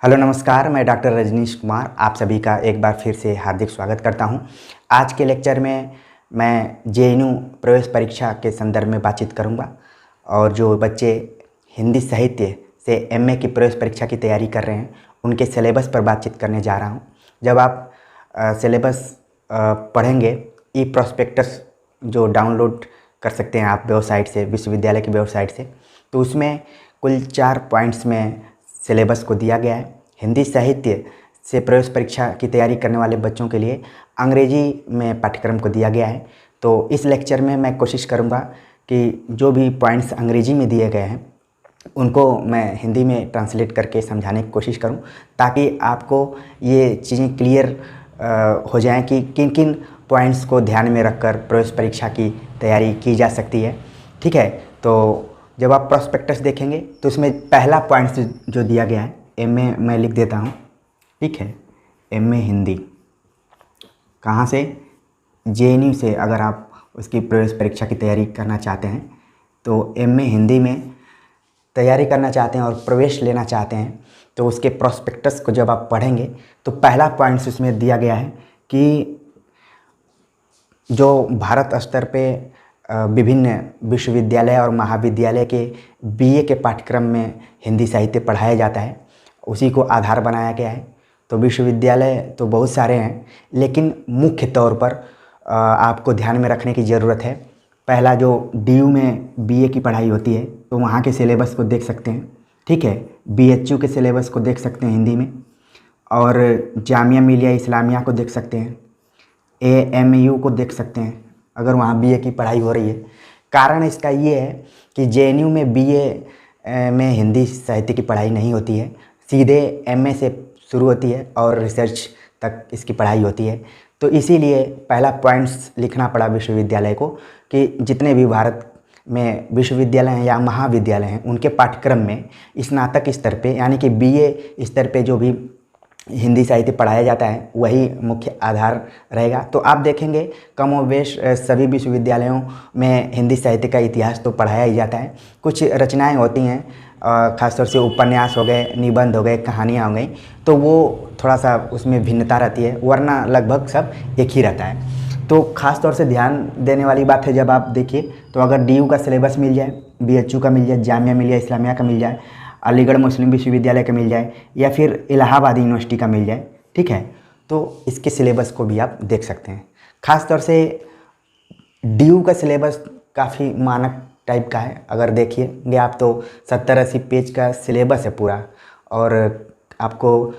Hello नमस्कार, मैं doctor Rajneesh Kumar आप सभी का एक बार फिर से हार्दिक स्वागत करता हूं। आज के लेक्चर में मैं जेएनयू प्रवेश परीक्षा के संदर्भ में बातचीत करूंगा और जो बच्चे हिंदी साहित्य से एमए की प्रवेश परीक्षा की तैयारी कर रहे हैं उनके सिलेबस पर बातचीत करने जा रहा हूं। जब आप सिलेबस पढ़ेंगे, ई प्रॉस्पेक्टस जो डाउनलोड कर सकते हैं आप वेबसाइट से, विश्वविद्यालय की वेबसाइट से, तो उसमें कुल 4 पॉइंट्स में सिलेबस को दिया गया है। हिंदी साहित्य से प्रवेश परीक्षा की तैयारी करने वाले बच्चों के लिए अंग्रेजी में पाठ्यक्रम को दिया गया है। तो इस लेक्चर में मैं कोशिश करूंगा कि जो भी पॉइंट्स अंग्रेजी में दिए गए हैं उनको मैं हिंदी में ट्रांसलेट करके समझाने की कोशिश करूं, ताकि आपको ये चीज़ें क्लियर हो जाएं कि किन किन पॉइंट्स को ध्यान में रखकर प्रवेश परीक्षा की तैयारी की जा सकती है। ठीक है, तो जब आप प्रॉस्पेक्टस देखेंगे तो उसमें पहला पॉइंट जो दिया गया है, एमए मैं लिख देता हूँ। ठीक है, एमए हिंदी कहाँ से? जेएनयू से। अगर आप उसकी प्रवेश परीक्षा की तैयारी करना चाहते हैं तो एमए हिंदी में तैयारी करना चाहते हैं और प्रवेश लेना चाहते हैं, तो उसके प्रॉस्पेक्टस को जब आप पढ़ेंगे तो पहला पॉइंट्स उसमें दिया गया है कि जो भारत स्तर पे विभिन्न विश्वविद्यालय और महाविद्यालय के बीए के पाठ्यक्रम में हिंदी साहित्य पढ़ाया जाता है, उसी को आधार बनाया गया है। तो विश्वविद्यालय तो बहुत सारे हैं, लेकिन मुख्य तौर पर आपको ध्यान में रखने की ज़रूरत है। पहला जो डीयू में बीए की पढ़ाई होती है, तो वहाँ के सिलेबस को देख सकते हैं। ठीक है, बीएचयू के सिलेबस को देख सकते हैं हिंदी में, और जामिया मिलिया इस्लामिया को देख सकते हैं, एएमयू को देख सकते हैं अगर वहाँ बीए की पढ़ाई हो रही है। कारण इसका ये है कि जेएनयू में बीए में हिंदी साहित्य की पढ़ाई नहीं होती है, सीधे एमए से शुरू होती है और रिसर्च तक इसकी पढ़ाई होती है। तो इसीलिए पहला पॉइंट्स लिखना पड़ा विश्वविद्यालय को कि जितने भी भारत में विश्वविद्यालय हैं या महाविद्यालय हैं उनके पाठ्यक्रम में स्नातक स्तर पे यानी कि बीए स्तर पे जो भी हिंदी साहित्य पढ़ाया जाता है वही मुख्य आधार रहेगा। तो आप देखेंगे कमोबेश सभी विश्वविद्यालयों में हिंदी साहित्य का इतिहास तो पढ़ाया ही जाता है। कुछ रचनाएं होती हैं, खासतौर से उपन्यास हो गए, निबंध हो गए, कहानियाँ हो गई, तो वो थोड़ा सा उसमें भिन्नता रहती है, वरना लगभग सब एक ही रहता है। तो ख़ास तौर से ध्यान देने वाली बात है, जब आप देखिए तो अगर डीयू का सिलेबस मिल जाए, बीएचयू का मिल जाए, जामिया मिलिया इस्लामिया का मिल जाए, अलीगढ़ मुस्लिम विश्वविद्यालय का मिल जाए, या फिर इलाहाबाद यूनिवर्सिटी का मिल जाए, ठीक है, तो इसके सिलेबस को भी आप देख सकते हैं। ख़ास तौर से डीयू का सिलेबस काफ़ी मानक टाइप का है। अगर देखिए आप तो 70-80 पेज का सिलेबस है पूरा, और आपको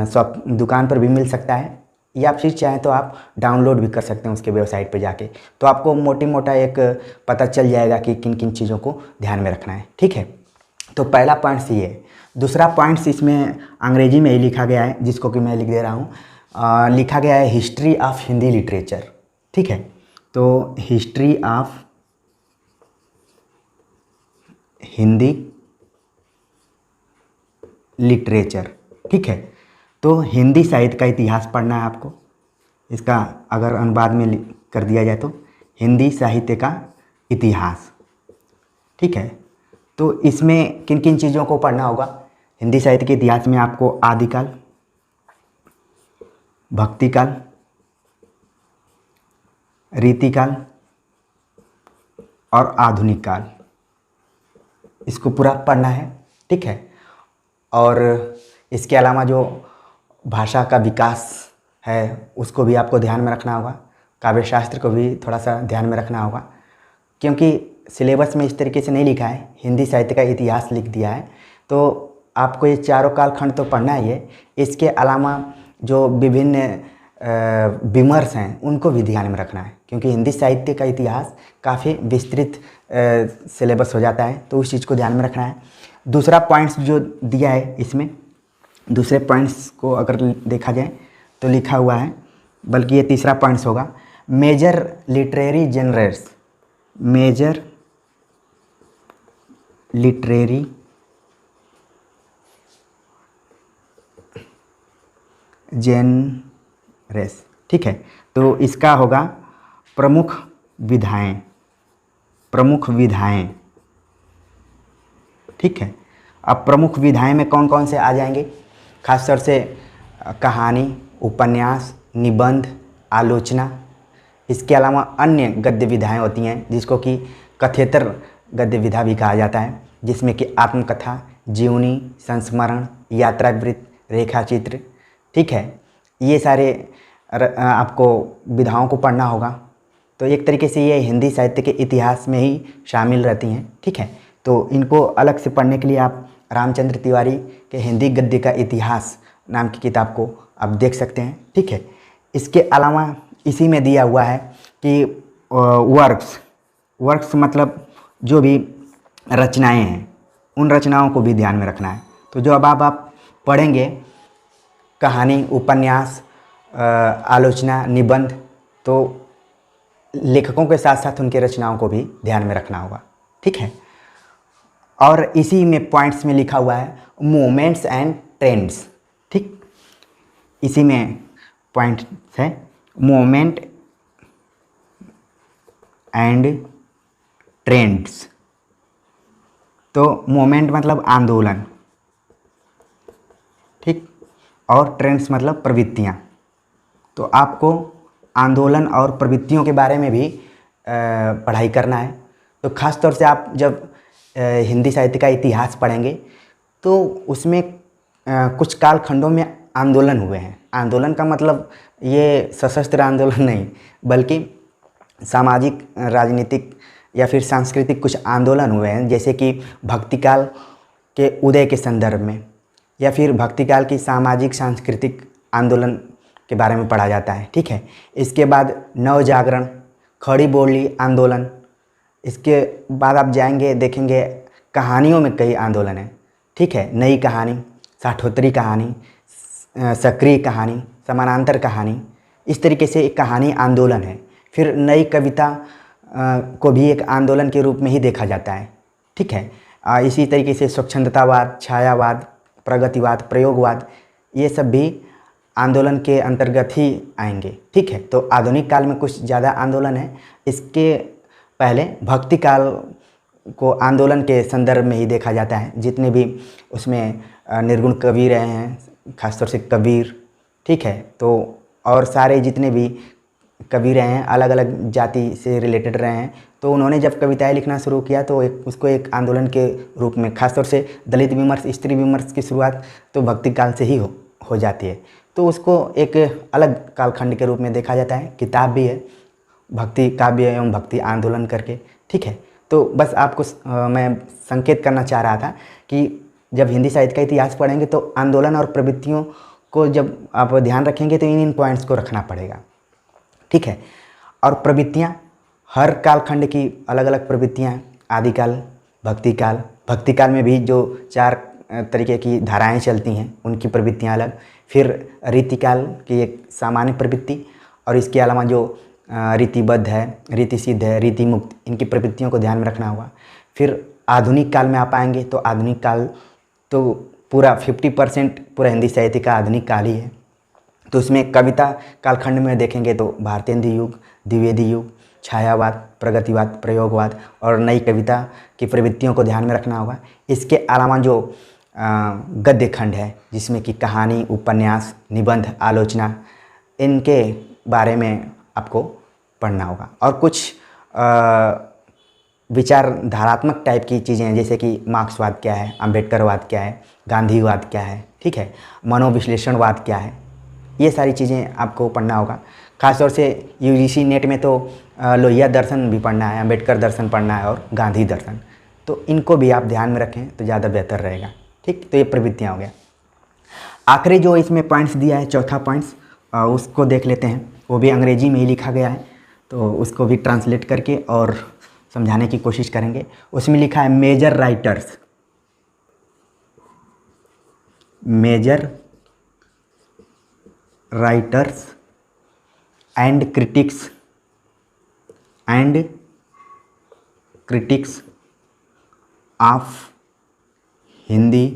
शॉप दुकान पर भी मिल सकता है, या फिर चाहें तो आप डाउनलोड भी कर सकते हैं उसके वेबसाइट पे जाके। तो आपको मोटी मोटा एक पता चल जाएगा कि किन किन चीज़ों को ध्यान में रखना है। ठीक है, तो पहला पॉइंट्स ये है। दूसरा पॉइंट्स इसमें अंग्रेजी में ही लिखा गया है, जिसको कि मैं लिख दे रहा हूँ। लिखा गया है हिस्ट्री ऑफ हिंदी लिटरेचर। ठीक है, तो हिस्ट्री ऑफ हिंदी लिटरेचर। ठीक है, तो हिंदी साहित्य का इतिहास पढ़ना है आपको। इसका अगर अनुवाद में कर दिया जाए तो हिंदी साहित्य का इतिहास। ठीक है, तो इसमें किन किन चीज़ों को पढ़ना होगा? हिंदी साहित्य के इतिहास में आपको आदिकाल, भक्तिकाल, रीतिकाल और आधुनिक काल, इसको पूरा पढ़ना है। ठीक है, और इसके अलावा जो भाषा का विकास है उसको भी आपको ध्यान में रखना होगा। काव्य शास्त्र को भी थोड़ा सा ध्यान में रखना होगा, क्योंकि सिलेबस में इस तरीके से नहीं लिखा है, हिंदी साहित्य का इतिहास लिख दिया है। तो आपको ये चारों कालखंड तो पढ़ना ही है। इसके अलावा जो विभिन्न विमर्श हैं उनको भी ध्यान में रखना है, क्योंकि हिंदी साहित्य का इतिहास काफ़ी विस्तृत सिलेबस हो जाता है, तो उस चीज़ को ध्यान में रखना है। दूसरा पॉइंट्स जो दिया है इसमें, दूसरे पॉइंट्स को अगर देखा जाए तो लिखा हुआ है, बल्कि ये तीसरा पॉइंट्स होगा, major literary generals, major literary genres. ठीक है, तो इसका होगा प्रमुख विधाएं, प्रमुख विधाएं। ठीक है, अब प्रमुख विधाएं में कौन कौन से आ जाएंगे? खासतौर से कहानी, उपन्यास, निबंध, आलोचना, इसके अलावा अन्य गद्य विधाएँ होती हैं जिसको कि कथेतर गद्य विधा भी कहा जाता है, जिसमें कि आत्मकथा, जीवनी, संस्मरण, यात्रावृत्त, रेखाचित्र, ठीक है, ये सारे आपको विधाओं को पढ़ना होगा। तो एक तरीके से ये हिंदी साहित्य के इतिहास में ही शामिल रहती हैं, ठीक है। तो इनको अलग से पढ़ने के लिए आप रामचंद्र तिवारी के हिंदी गद्य का इतिहास नाम की किताब को आप देख सकते हैं, ठीक है। इसके अलावा इसी में दिया हुआ है कि वर्क्स मतलब जो भी रचनाएं हैं उन रचनाओं को भी ध्यान में रखना है। तो जो अब आप पढ़ेंगे कहानी, उपन्यास, आलोचना, निबंध, तो लेखकों के साथ साथ उनके रचनाओं को भी ध्यान में रखना होगा, ठीक है। और इसी में पॉइंट्स में लिखा हुआ है मोमेंट्स एंड ट्रेंड्स, ठीक, इसी में पॉइंट्स है मोमेंट एंड ट्रेंड्स। तो मोमेंट मतलब आंदोलन, ठीक, और ट्रेंड्स मतलब प्रवृत्तियाँ। तो आपको आंदोलन और प्रवृत्तियों के बारे में भी पढ़ाई करना है। तो ख़ास तौर से आप जब हिंदी साहित्य का इतिहास पढ़ेंगे तो उसमें कुछ कालखंडों में आंदोलन हुए हैं। आंदोलन का मतलब ये सशस्त्र आंदोलन नहीं, बल्कि सामाजिक, राजनीतिक या फिर सांस्कृतिक कुछ आंदोलन हुए हैं, जैसे कि भक्तिकाल के उदय के संदर्भ में, या फिर भक्तिकाल की सामाजिक सांस्कृतिक आंदोलन के बारे में पढ़ा जाता है, ठीक है। इसके बाद नव जागरण, खड़ी बोली आंदोलन, इसके बाद आप जाएंगे देखेंगे कहानियों में कई आंदोलन हैं, ठीक है। नई कहानी, साठोत्तरी कहानी, सक्रिय कहानी, समानांतर कहानी, इस तरीके से एक कहानी आंदोलन है। फिर नई कविता को भी एक आंदोलन के रूप में ही देखा जाता है, ठीक है। इसी तरीके से स्वच्छंदतावाद, छायावाद, प्रगतिवाद, प्रयोगवाद, ये सब भी आंदोलन के अंतर्गत ही आएंगे, ठीक है। तो आधुनिक काल में कुछ ज़्यादा आंदोलन है। इसके पहले भक्ति काल को आंदोलन के संदर्भ में ही देखा जाता है। जितने भी उसमें निर्गुण कवि रहे हैं, खासतौर से कबीर, ठीक है, तो और सारे जितने भी कवि रहे हैं अलग अलग जाति से रिलेटेड रहे हैं, तो उन्होंने जब कविताएं लिखना शुरू किया तो उसको एक आंदोलन के रूप में, खासतौर से दलित विमर्श, स्त्री विमर्श की शुरुआत तो भक्ति काल से ही हो जाती है, तो उसको एक अलग कालखंड के रूप में देखा जाता है। किताब भी है भक्ति काव्य एवं भक्ति आंदोलन करके, ठीक है। तो बस आपको मैं संकेत करना चाह रहा था कि जब हिंदी साहित्य का इतिहास पढ़ेंगे तो आंदोलन और प्रवृत्तियों को जब आप ध्यान रखेंगे तो इन पॉइंट्स को रखना पड़ेगा, ठीक है। और प्रवृत्तियाँ, हर कालखंड की अलग अलग प्रवृत्तियाँ, आदिकाल, भक्तिकाल, भक्तिकाल में भी जो 4 तरीके की धाराएं चलती हैं उनकी प्रवृत्तियाँ अलग, फिर रीतिकाल की एक सामान्य प्रवृत्ति, और इसके अलावा जो रीतिबद्ध है, रीति सिद्ध है, रीति मुक्त, इनकी प्रवृत्तियों को ध्यान में रखना होगा। फिर आधुनिक काल में आप आएंगे तो आधुनिक काल तो पूरा 50% पूरा हिंदी साहित्य का आधुनिक काल ही है। तो उसमें कविता कालखंड में देखेंगे तो भारतेंदु युग, द्विवेदी युग, छायावाद, प्रगतिवाद, प्रयोगवाद और नई कविता की प्रवृत्तियों को ध्यान में रखना होगा। इसके अलावा जो गद्य खंड है जिसमें कि कहानी, उपन्यास, निबंध, आलोचना, इनके बारे में आपको पढ़ना होगा। और कुछ विचारधारात्मक टाइप की चीज़ें हैं, जैसे कि मार्क्सवाद क्या है, अम्बेडकरवाद क्या है, गांधीवाद क्या है, ठीक है, मनोविश्लेषणवाद क्या है, ये सारी चीज़ें आपको पढ़ना होगा। खासतौर से यूजीसी नेट में तो लोहिया दर्शन भी पढ़ना है, अम्बेडकर दर्शन पढ़ना है और गांधी दर्शन, तो इनको भी आप ध्यान में रखें तो ज़्यादा बेहतर रहेगा, ठीक। तो ये प्रवृत्तियाँ हो गया। आखिरी जो इसमें पॉइंट्स दिया है, चौथा पॉइंट्स, उसको देख लेते हैं। वो भी अंग्रेजी में ही लिखा गया है, तो उसको भी ट्रांसलेट करके और समझाने की कोशिश करेंगे। उसमें लिखा है major writers, major writers and critics of Hindi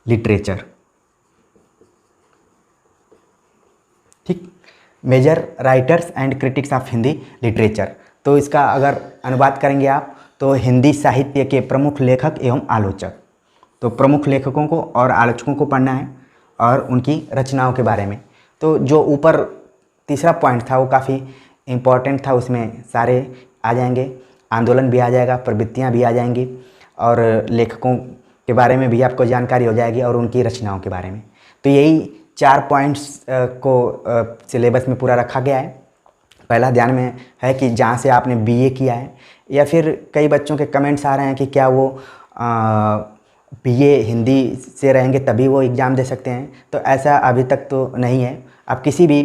literature, ठीक। Major writers and critics of Hindi literature, तो इसका अगर अनुवाद करेंगे आप तो हिंदी साहित्य के प्रमुख लेखक एवं आलोचक, तो प्रमुख लेखकों को और आलोचकों को पढ़ना है और उनकी रचनाओं के बारे में। तो जो ऊपर तीसरा पॉइंट था वो काफ़ी इम्पोर्टेंट था, उसमें सारे आ जाएंगे, आंदोलन भी आ जाएगा, प्रवृत्तियाँ भी आ जाएंगी और लेखकों के बारे में भी आपको जानकारी हो जाएगी और उनकी रचनाओं के बारे में। तो यही 4 पॉइंट्स को सिलेबस में पूरा रखा गया है। पहला ध्यान में है कि जहाँ से आपने बीए किया है, या फिर कई बच्चों के कमेंट्स आ रहे हैं कि क्या वो बीए हिंदी से रहेंगे तभी वो एग्ज़ाम दे सकते हैं। तो ऐसा अभी तक तो नहीं है। आप किसी भी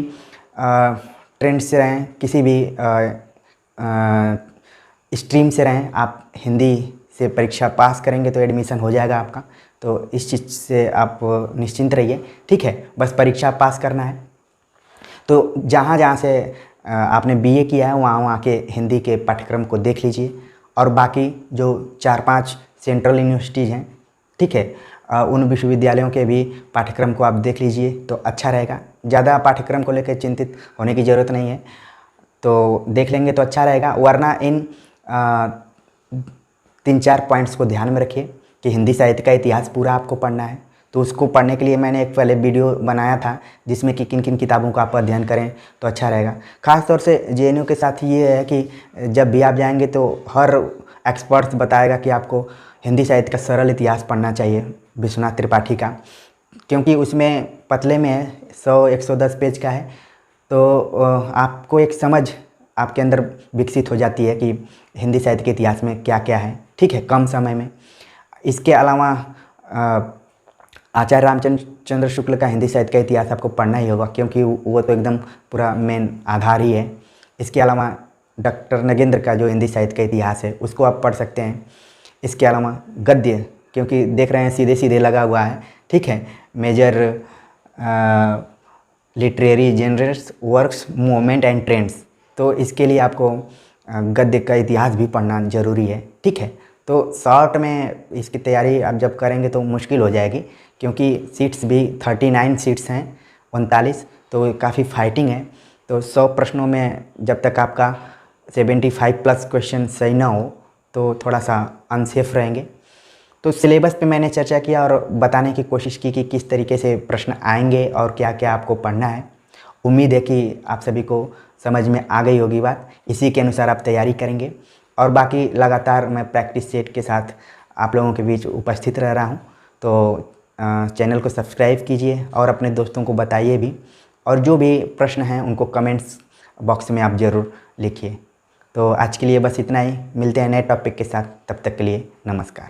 ट्रेंड से रहें, किसी भी स्ट्रीम से रहें, आप हिंदी से परीक्षा पास करेंगे तो एडमिशन हो जाएगा आपका। तो इस चीज़ से आप निश्चिंत रहिए, ठीक है। बस परीक्षा पास करना है। तो जहाँ जहाँ से आपने बीए किया है वहाँ के हिंदी के पाठ्यक्रम को देख लीजिए, और बाकी जो 4-5 सेंट्रल यूनिवर्सिटीज़ हैं, ठीक है, उन विश्वविद्यालयों के भी पाठ्यक्रम को आप देख लीजिए तो अच्छा रहेगा। ज़्यादा पाठ्यक्रम को लेकर चिंतित होने की ज़रूरत नहीं है, तो देख लेंगे तो अच्छा रहेगा। वरना इन 3-4 पॉइंट्स को ध्यान में रखिए कि हिंदी साहित्य का इतिहास पूरा आपको पढ़ना है। तो उसको पढ़ने के लिए मैंने एक पहले वीडियो बनाया था जिसमें कि किन किन किताबों का आप अध्ययन करें तो अच्छा रहेगा। ख़ास तौर से जेएनयू के साथ ये है कि जब भी आप जाएंगे तो हर एक्सपर्ट्स बताएगा कि आपको हिंदी साहित्य का सरल इतिहास पढ़ना चाहिए विश्वनाथ त्रिपाठी का, क्योंकि उसमें पतले में है, 100-110 पेज का है। तो आपको एक समझ आपके अंदर विकसित हो जाती है कि हिंदी साहित्य के इतिहास में क्या क्या है, ठीक है, कम समय में। इसके अलावा आचार्य रामचंद्र शुक्ल का हिंदी साहित्य का इतिहास आपको पढ़ना ही होगा, क्योंकि वो तो एकदम पूरा मेन आधार ही है। इसके अलावा डॉक्टर नगेंद्र का जो हिंदी साहित्य का इतिहास है उसको आप पढ़ सकते हैं। इसके अलावा गद्य, क्योंकि देख रहे हैं सीधे सीधे लगा हुआ है, ठीक है, major literary genres, works, movement and trends. तो इसके लिए आपको गद्य का इतिहास भी पढ़ना ज़रूरी है, ठीक है। तो शॉर्ट में इसकी तैयारी आप जब करेंगे तो मुश्किल हो जाएगी, क्योंकि सीट्स भी 39 सीट्स हैं, 39, तो काफ़ी फाइटिंग है। तो 100 प्रश्नों में जब तक आपका 75+ क्वेश्चन सही ना हो तो थोड़ा सा अनसेफ रहेंगे। तो सिलेबस पे मैंने चर्चा किया और बताने की कोशिश की कि किस तरीके से प्रश्न आएंगे और क्या क्या आपको पढ़ना है। उम्मीद है कि आप सभी को समझ में आ गई होगी बात। इसी के अनुसार आप तैयारी करेंगे, और बाकी लगातार मैं प्रैक्टिस सेट के साथ आप लोगों के बीच उपस्थित रह रहा हूँ। तो चैनल को सब्सक्राइब कीजिए और अपने दोस्तों को बताइए भी, और जो भी प्रश्न हैं उनको कमेंट्स बॉक्स में आप ज़रूर लिखिए। तो आज के लिए बस इतना ही, मिलते हैं नए टॉपिक के साथ, तब तक के लिए नमस्कार।